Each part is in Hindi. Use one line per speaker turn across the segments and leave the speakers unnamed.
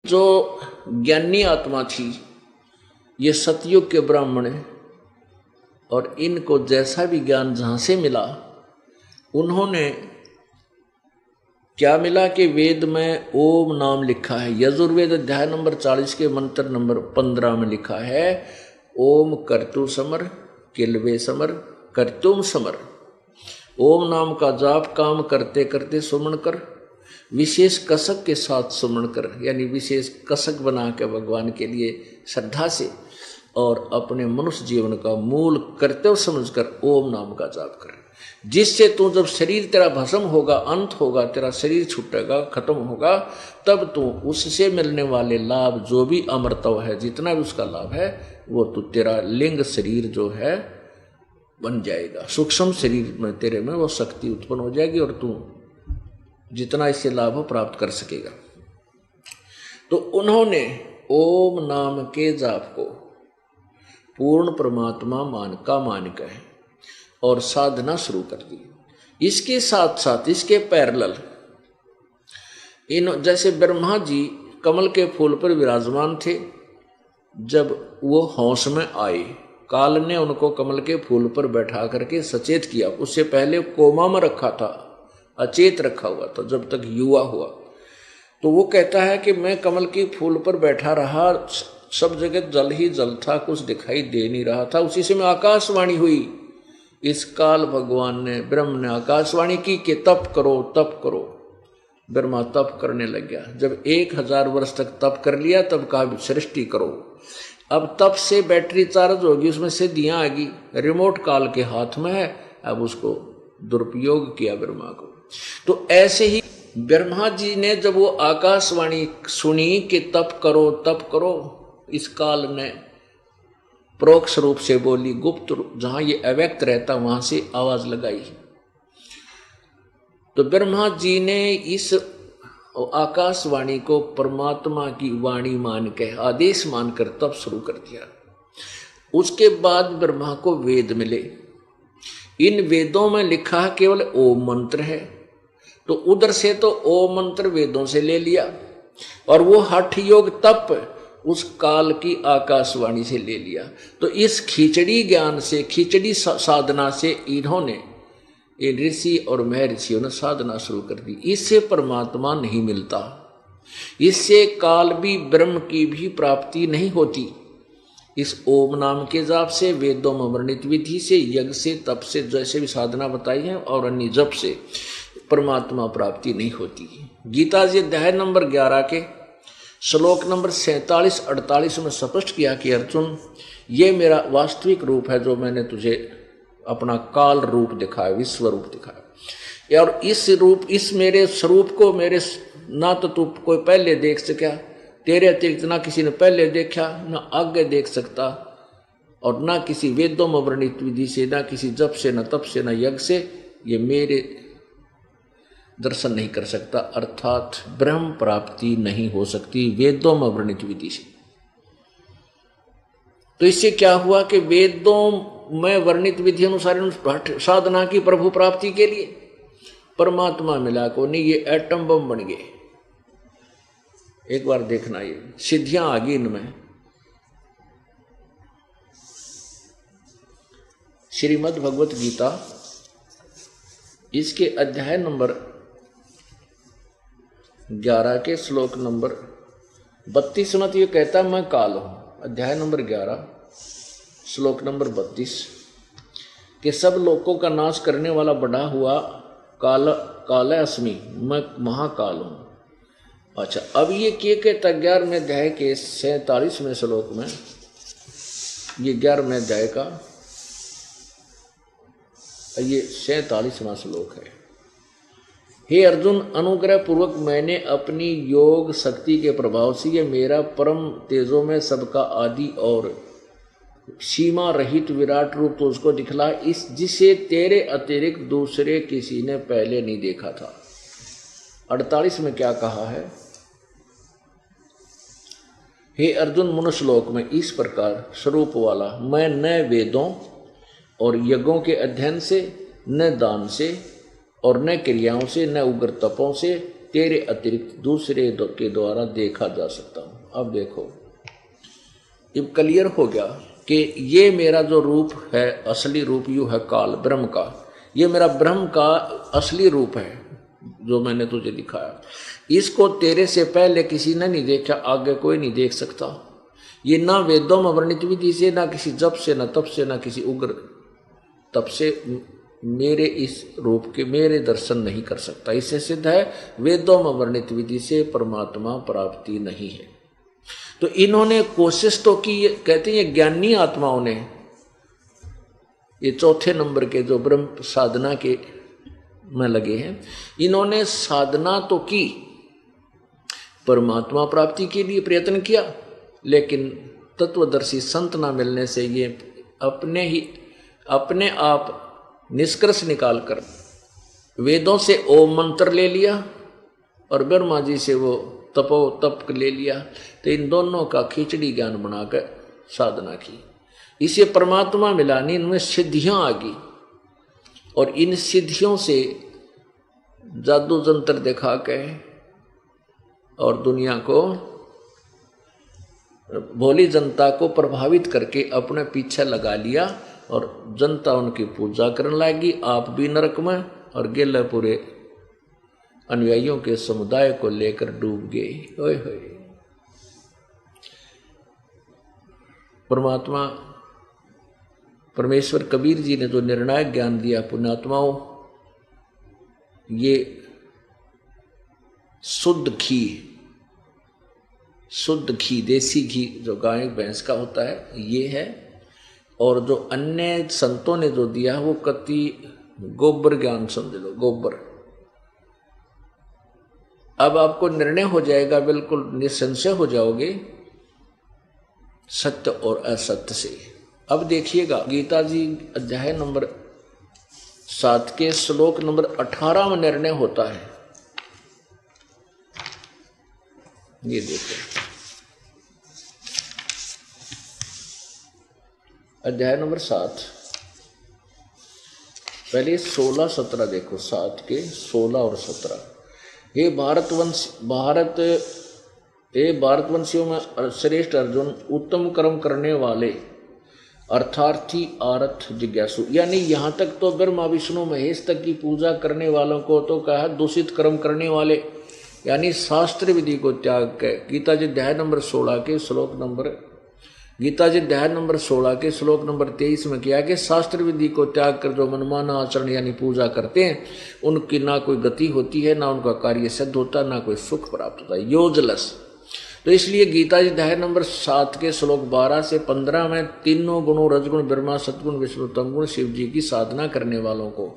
जो ज्ञानी आत्मा थी, ये सतयुग के ब्राह्मण है, और इनको जैसा भी ज्ञान जहाँ से मिला, उन्होंने क्या मिला कि वेद में ओम नाम लिखा है। यजुर्वेद अध्याय नंबर 40 के मंत्र नंबर 15 में लिखा है, ओम कर्तु समर किलवे समर कर्तुम समर। ओम नाम का जाप काम करते करते सुमन कर, विशेष कसक के साथ सुमन कर, यानी विशेष कसक बना के भगवान के लिए श्रद्धा से, और अपने मनुष्य जीवन का मूल कर्तव्य समझकर ओम नाम का जाप कर, जिससे तू जब शरीर तेरा भस्म होगा, अंत होगा, तेरा शरीर छूटेगा, खत्म होगा, तब तू उससे मिलने वाले लाभ जो भी अमरत्व है, जितना भी उसका लाभ है, वो तू तेरा लिंग शरीर जो है बन जाएगा। सूक्ष्म शरीर में तेरे में वो शक्ति उत्पन्न हो जाएगी और तू जितना इससे लाभ प्राप्त कर सकेगा। तो उन्होंने ओम नाम के जाप को पूर्ण परमात्मा मान कर और साधना शुरू कर दी। इसके साथ साथ इसके पैरेलल इन जैसे ब्रह्मा जी कमल के फूल पर विराजमान थे, जब वो होश में आए, काल ने उनको कमल के फूल पर बैठा करके सचेत किया। उससे पहले कोमा में रखा था, अचेत रखा हुआ था, जब तक युवा हुआ। तो वो कहता है कि मैं कमल के फूल पर बैठा रहा, सब जगह जल ही जल था, कुछ दिखाई दे नहीं रहा था। उसी से में आकाशवाणी हुई। इस काल भगवान ने, ब्रह्म ने आकाशवाणी की कि तप करो तप करो। ब्रह्मा तप करने लग गया। जब 1000 वर्ष तक तप कर लिया, तब कहा सृष्टि करो। अब तप से बैटरी चार्ज होगी, उसमें से दियां आएगी, रिमोट काल के हाथ में है। अब उसको दुरुपयोग किया ब्रह्मा को। तो ऐसे ही ब्रह्मा जी ने जब वो आकाशवाणी सुनी कि तप करो, इस काल ने परोक्ष रूप से बोली, गुप्त जहां ये अव्यक्त रहता वहां से आवाज लगाई। तो ब्रह्मा जी ने इस आकाशवाणी को परमात्मा की वाणी मान के, आदेश मानकर तब शुरू कर दिया। उसके बाद ब्रह्मा को वेद मिले। इन वेदों में लिखा केवल ओम मंत्र है, तो उधर से तो ओम मंत्र वेदों से ले लिया, और वो हठ योग तप उस काल की आकाशवाणी से ले लिया। तो इस खिचड़ी ज्ञान से, खिचड़ी साधना से इन्होंने, ऋषि और महर्षियों ने साधना शुरू कर दी। इससे परमात्मा नहीं मिलता, इससे काल भी ब्रह्म की भी प्राप्ति नहीं होती। इस ओम नाम के जाप से, वेदों में वर्णित विधि से, यज्ञ से, तप से, जैसे भी साधना बताई है, और अन्य जप से परमात्मा प्राप्ति नहीं होती। गीता जी अध्याय नंबर 11 के श्लोक नंबर 47-48 में स्पष्ट किया कि अर्जुन, ये मेरा वास्तविक रूप है, जो मैंने तुझे अपना काल रूप दिखाया, विश्व रूप दिखाया। और इस रूप, इस मेरे स्वरूप को मेरे ना तो तू कोई पहले देख सका, तेरे अतिरिक्त ना किसी ने पहले देखा, ना आगे देख सकता, और ना किसी वेदों में वर्णित विधि से, ना किसी जप से, ना तप से, ना यज्ञ से ये मेरे दर्शन नहीं कर सकता। अर्थात ब्रह्म प्राप्ति नहीं हो सकती वेदों में वर्णित विधि से। तो इससे क्या हुआ कि वेदों में वर्णित विधि अनुसार साधना की प्रभु प्राप्ति के लिए परमात्मा मिला को नहीं, ये एटम बम बन गए। एक बार देखना, ये सिद्धियां आ गई इनमें। श्रीमद् भगवत गीता, इसके अध्याय नंबर 11 के श्लोक नंबर 32 में तो ये कहता मैं काल हूं। अध्याय नंबर 11 श्लोक नंबर 32 कि सब लोगों का नाश करने वाला बड़ा हुआ काल अस्मि, मैं महाकाल हूं। अच्छा, अब ये के 11वें अध्याय के 47वें श्लोक में, ये 11वें अध्याय का ये 47वां श्लोक है। हे अर्जुन, अनुग्रह पूर्वक मैंने अपनी योग शक्ति के प्रभाव से ये मेरा परम तेजों में सबका आदि और सीमा रहित विराट रूप तो उसको दिखला, इस जिसे तेरे अतिरिक्त दूसरे किसी ने पहले नहीं देखा था। 48 में क्या कहा है? हे अर्जुन, मनुश्लोक में इस प्रकार स्वरूप वाला मैं न वेदों और यज्ञों के अध्ययन से, न दान से, और न क्रियाओं से, न उग्र तपों से, तेरे अतिरिक्त दूसरे के द्वारा देखा जा सकता हूँ। अब देखो, अब क्लियर हो गया कि ये मेरा जो रूप है, असली रूप यू है काल ब्रह्म का, ये मेरा ब्रह्म का असली रूप है जो मैंने तुझे दिखाया। इसको तेरे से पहले किसी ने नहीं देखा, आगे कोई नहीं देख सकता। ये ना वेदों में वर्णित विधि से, ना किसी जप से, ना तप से, ना किसी उग्र तप से मेरे इस रूप के मेरे दर्शन नहीं कर सकता। इससे सिद्ध है वेदों में वर्णित विधि से परमात्मा प्राप्ति नहीं है। तो इन्होंने कोशिश तो की, कहते हैं ज्ञानी आत्माओं ने, ये चौथे नंबर के जो ब्रह्म साधना के में लगे हैं, इन्होंने साधना तो की, परमात्मा प्राप्ति के लिए प्रयत्न किया, लेकिन तत्वदर्शी संत ना मिलने से ये अपने आप निष्कर्ष निकालकर वेदों से ओम मंत्र ले लिया और ब्रह्मा जी से वो तप ले लिया। तो इन दोनों का खिचड़ी ज्ञान बनाकर साधना की, इसे परमात्मा मिलानी, इनमें सिद्धियां आ गई और इन सिद्धियों से जादू जंतर दिखा के और दुनिया को, भोली जनता को प्रभावित करके अपने पीछे लगा लिया और जनता उनकी पूजा करने लगी। आप भी नरक में और गेले पूरे अनुयायियों के समुदाय को लेकर डूब गए। ओए होए, परमात्मा परमेश्वर कबीर जी ने जो निर्णायक ज्ञान दिया पुण्यात्माओं, ये शुद्ध घी देसी घी जो गाय भैंस का होता है ये है, और जो अन्य संतों ने जो दिया वो कति गोबर ज्ञान समझ लो, गोबर। अब आपको निर्णय हो जाएगा, बिल्कुल निसंशय हो जाओगे सत्य और असत्य से। अब देखिएगा गीता जी अध्याय नंबर 7 के श्लोक नंबर 18 में निर्णय होता है। ये देखो अध्याय नंबर 7, पहले 16-17 देखो, 7 के 16 और 17। हे भारतवंशियों में श्रेष्ठ अर्जुन, उत्तम कर्म करने वाले अर्थार्थी, आरथ, जिज्ञासु, यानी यहाँ तक तो ब्रह्मा विष्णु महेश तक की पूजा करने वालों को तो कहा दूषित कर्म करने वाले, यानी शास्त्र विधि को त्याग के। गीता जी अध्याय नंबर 16 के श्लोक नंबर 23 में किया कि शास्त्र विधि को त्याग कर जो मनमाना आचरण यानी पूजा करते हैं, उनकी ना कोई गति होती है, ना उनका कार्य सिद्ध होता, ना कोई सुख प्राप्त होता है, यूजलेस। तो इसलिए गीता जी अध्याय नंबर 7 के श्लोक 12 से 15 में तीनों गुणों रजगुण, ब्रह्मा, सतगुण, विष्णु, तमगुण, शिव जी की साधना करने वालों को,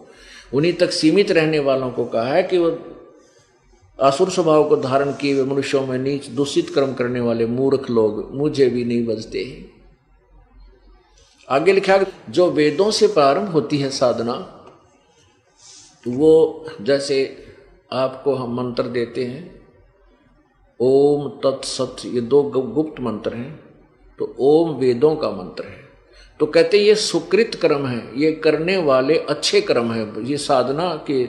उन्हीं तक सीमित रहने वालों को कहा है कि वो असुर स्वभाव को धारण किए हुए मनुष्यों में नीच दूषित कर्म करने वाले मूर्ख लोग मुझे भी नहीं बजते हैं। आगे लिखा, जो वेदों से प्रारंभ होती है साधना, वो जैसे आपको हम मंत्र देते हैं ओम तत्सत, ये 2 गुप्त मंत्र हैं, तो ओम वेदों का मंत्र है। तो कहते ये सुकृत कर्म है, ये करने वाले अच्छे कर्म है, ये साधना के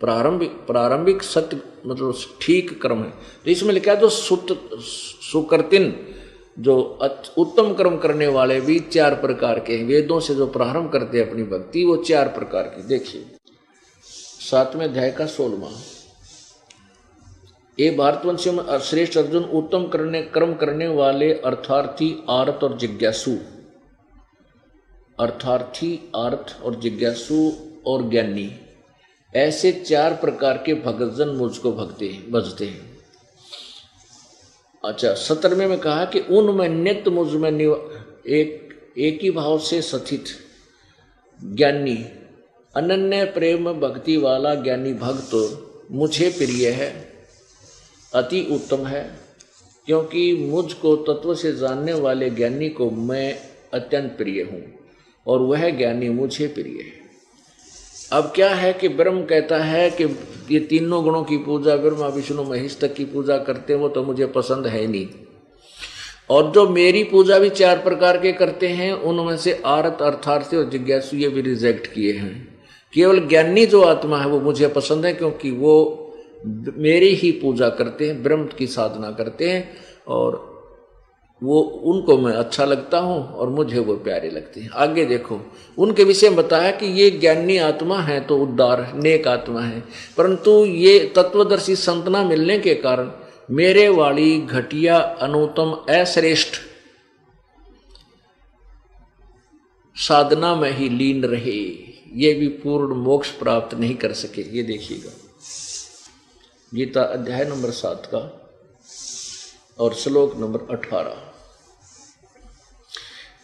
प्रारंभिक सत्य मतलब ठीक कर्म है। तो इसमें लिखा है जो सुकृतिन, जो उत्तम कर्म करने वाले भी 4 प्रकार के हैं। वेदों से जो प्रारंभ करते हैं अपनी भक्ति, वो 4 प्रकार की। देखिए 7वें अध्याय का 16वां, ये भारतवंशियों में श्रेष्ठ अर्जुन, उत्तम कर्म करने वाले अर्थार्थी, आरत और जिज्ञासु, अर्थार्थी, आर्थ और जिज्ञासु और ज्ञानी, ऐसे 4 प्रकार के भक्तजन मुझको भजते हैं। अच्छा 17वें में कहा कि उनमें नित्य मुझ में एक ही भाव से स्थित ज्ञानी, अनन्य प्रेम भक्ति वाला ज्ञानी भक्त मुझे प्रिय है, अति उत्तम है, क्योंकि मुझको तत्व से जानने वाले ज्ञानी को मैं अत्यंत प्रिय हूँ और वह ज्ञानी मुझे प्रिय है। अब क्या है कि ब्रह्म कहता है कि ये तीनों गुणों की पूजा, ब्रह्मा विष्णु महेश तक की पूजा करते हैं, वो तो मुझे पसंद है नहीं, और जो मेरी पूजा भी 4 प्रकार के करते हैं, उनमें से आरत, अर्थार्थी और जिज्ञासु ये भी रिजेक्ट किए हैं। केवल ज्ञानी जो आत्मा है वो मुझे पसंद है, क्योंकि वो मेरी ही पूजा करते हैं, ब्रह्म की साधना करते हैं, और वो उनको मैं अच्छा लगता हूँ और मुझे वो प्यारे लगते हैं। आगे देखो, उनके विषय में बताया कि ये ज्ञानी आत्मा है तो उद्धार नेक आत्मा है, परंतु ये तत्वदर्शी संतना मिलने के कारण मेरे वाली घटिया अनुत्तम अश्रेष्ठ साधना में ही लीन रहे, ये भी पूर्ण मोक्ष प्राप्त नहीं कर सके। ये देखिएगा गीता अध्याय नंबर 7 का और श्लोक नंबर 18।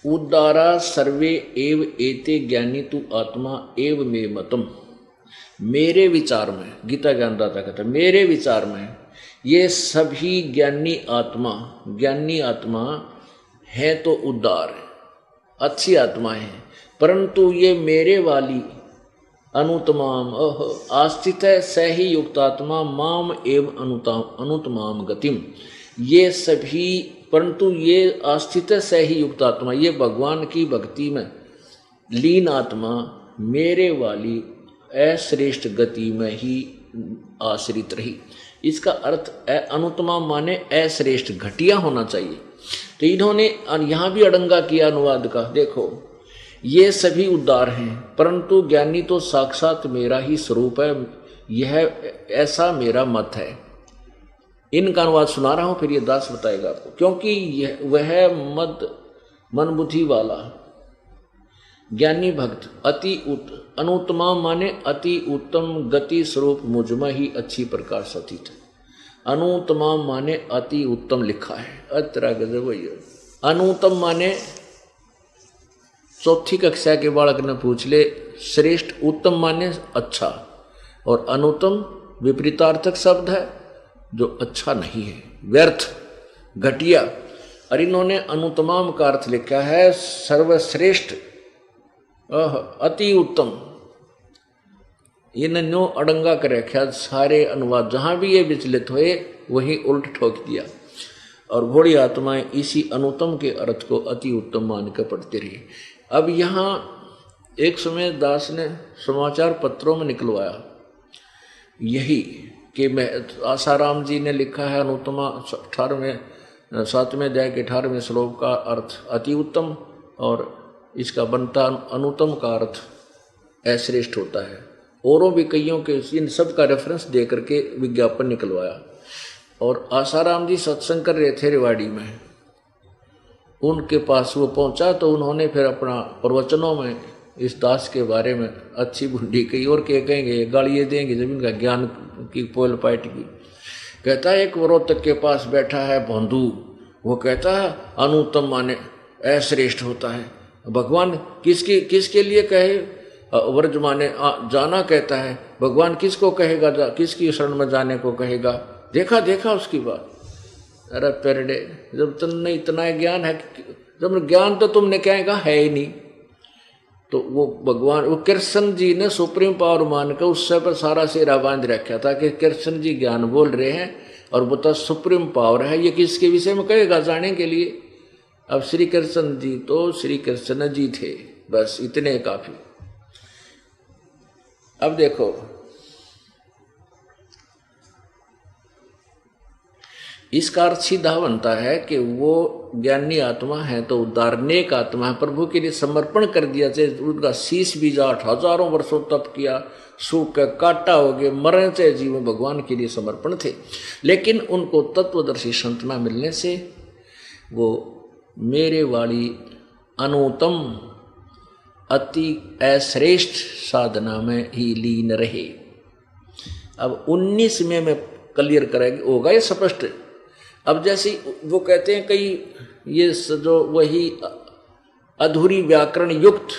उद्धारा सर्वे एव एते ज्ञानी तु आत्मा एव मे मतम। मेरे विचार में, गीता ज्ञानदाता कहता है, मेरे विचार में ये सभी ज्ञानी आत्मा है तो उद्धार है, अच्छी आत्मा है, परंतु ये मेरे वाली अनुतमाम आस्थित है स ही युक्तात्मा माम एव अनुतमाम गतिम। ये सभी, परंतु ये आस्थित है स ही युक्तात्मा, ये भगवान की भक्ति में लीन आत्मा मेरे वाली अश्रेष्ठ गति में ही आश्रित रही। इसका अर्थ अनुतमा माने अश्रेष्ठ, घटिया होना चाहिए। तो इन्होंने यहाँ भी अड़ंगा किया अनुवाद का। देखो, ये सभी उद्धार हैं, परंतु ज्ञानी तो साक्षात मेरा ही स्वरूप है, यह ऐसा मेरा मत है। इनका अनुवाद सुना रहा हूँ, फिर ये दास बताएगा आपको। क्योंकि यह वह मन बुद्धि वाला ज्ञानी भक्त अति अनुत्तमा माने अति उत्तम गति स्वरूप मुझमें ही अच्छी प्रकार सतीत है। अनुत्तमा माने अति उत्तम लिखा है, अतरा गजब। अनुत्तम माने चौथी कक्षा के बालक ने पूछ ले, श्रेष्ठ। उत्तम माने अच्छा, और अनुत्तम विपरीतार्थक शब्द है जो अच्छा नहीं है, व्यर्थ, घटिया। और इन्होंने अनुत्तमाम का अर्थ लिखा है सर्वश्रेष्ठ, अति उत्तम। इन्हें न्यो अड़ंगा कर रखा। सारे अनुवाद जहां भी ये विचलित हुए वहीं उल्ट ठोक दिया, और घोड़ी आत्माएं इसी अनुत्तम के अर्थ को अति उत्तम मान कर पढ़ते रही। अब यहाँ एक समय दास ने समाचार पत्रों में निकलवाया यही कि मैं आसाराम जी ने लिखा है अनुत्तमा 7वें अध्याय के 18वें श्लोक का अर्थ अति उत्तम, और इसका बनता अनुत्तम का अर्थ अश्रेष्ठ होता है। औरों भी कईयों के इन सब का रेफरेंस दे करके विज्ञापन निकलवाया। और आसाराम जी सत्संग कर रहे थे रेवाड़ी में, उनके पास वो पहुंचा तो उन्होंने फिर अपना प्रवचनों में इस दास के बारे में अच्छी बुंडी कही, और क्या कहेंगे, गालियाँ देंगे जब इनका ज्ञान की पोल पाइट की। कहता है एक वरोतक के पास बैठा है भोंदू, वो कहता है अनुत्तम माने अश्रेष्ठ होता है। भगवान किसके लिए कहे, वर्ज माने जाना कहता है, भगवान किसको कहेगा, किसकी शरण में जाने को कहेगा। देखा उसकी बात। अरे पेरडे, जब तुमने इतना ज्ञान है, जब ज्ञान तो तुमने कहेगा है ही नहीं, तो वो भगवान, वो कृष्ण जी ने सुप्रीम पावर मानकर उससे पर सारा सेरा बांध रखा था कि कृष्ण जी ज्ञान बोल रहे हैं और वो तो सुप्रीम पावर है, ये किसके विषय में कहेगा जाने के लिए। अब श्री कृष्ण जी तो श्री कृष्ण जी थे, बस इतने काफी। अब देखो, इसका अर्थ सीधा बनता है कि वो ज्ञानी आत्मा है तो उद्धार नेक आत्मा है, प्रभु के लिए समर्पण कर दिया। चाहे उनका शीश भी जाट, हजारों वर्षों तप किया, सूख के काटा हो गए, मरने चाहे जीवन भगवान के लिए समर्पण थे। लेकिन उनको तत्वदर्शी संतना मिलने से वो मेरे वाली अनुत्तम अति अश्रेष्ठ साधना में ही लीन रहे। अब 19 में मैं क्लियर करेंगे, होगा ये स्पष्ट। अब जैसे वो कहते हैं कई ये जो वही अधूरी व्याकरण युक्त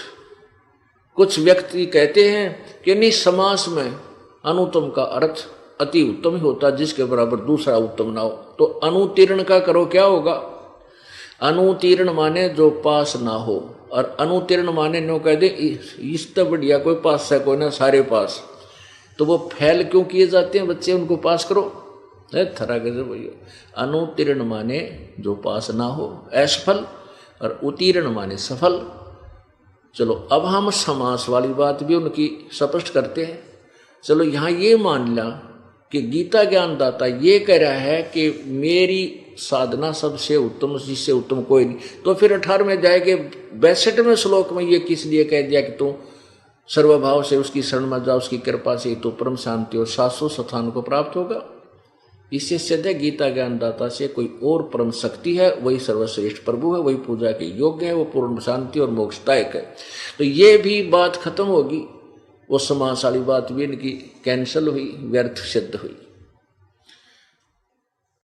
कुछ व्यक्ति कहते हैं कि नहीं, समास में अनुत्तम का अर्थ अति उत्तम ही होता है, जिसके बराबर दूसरा उत्तम ना हो। तो अनुतीर्ण का करो, क्या होगा? अनुतीर्ण माने जो पास ना हो, और अनुतीर्ण माने नो कह दे इस तो बढ़िया कोई पास है कोई ना, सारे पास। तो वो फेल क्यों किए जाते हैं बच्चे, उनको पास करो। थरा गजब भैया। अनुतीर्ण माने जो पास ना हो, असफल, और उत्तीर्ण माने सफल। चलो अब हम समास वाली बात भी उनकी स्पष्ट करते हैं। चलो यहाँ ये मान लिया कि गीता ज्ञान दाता ये कह रहा है कि मेरी साधना सबसे उत्तम, जिससे उत्तम कोई नहीं। तो फिर 18वें जाएंगे 62वें श्लोक में ये किस लिए कह दिया कि तू सर्वभाव से उसकी शरण में जा, उसकी कृपा से तो परम शांति और शाश्वत स्थान को प्राप्त होगा। इससे सिद्ध है गीता ज्ञानदाता से कोई और परम शक्ति है, वही सर्वश्रेष्ठ प्रभु है, वही पूजा के योग्य है, वो पूर्ण शांति और मोक्षदायक है। तो ये भी बात खत्म होगी, वो समास वाली बात भी इनकी कैंसल हुई, व्यर्थ सिद्ध हुई।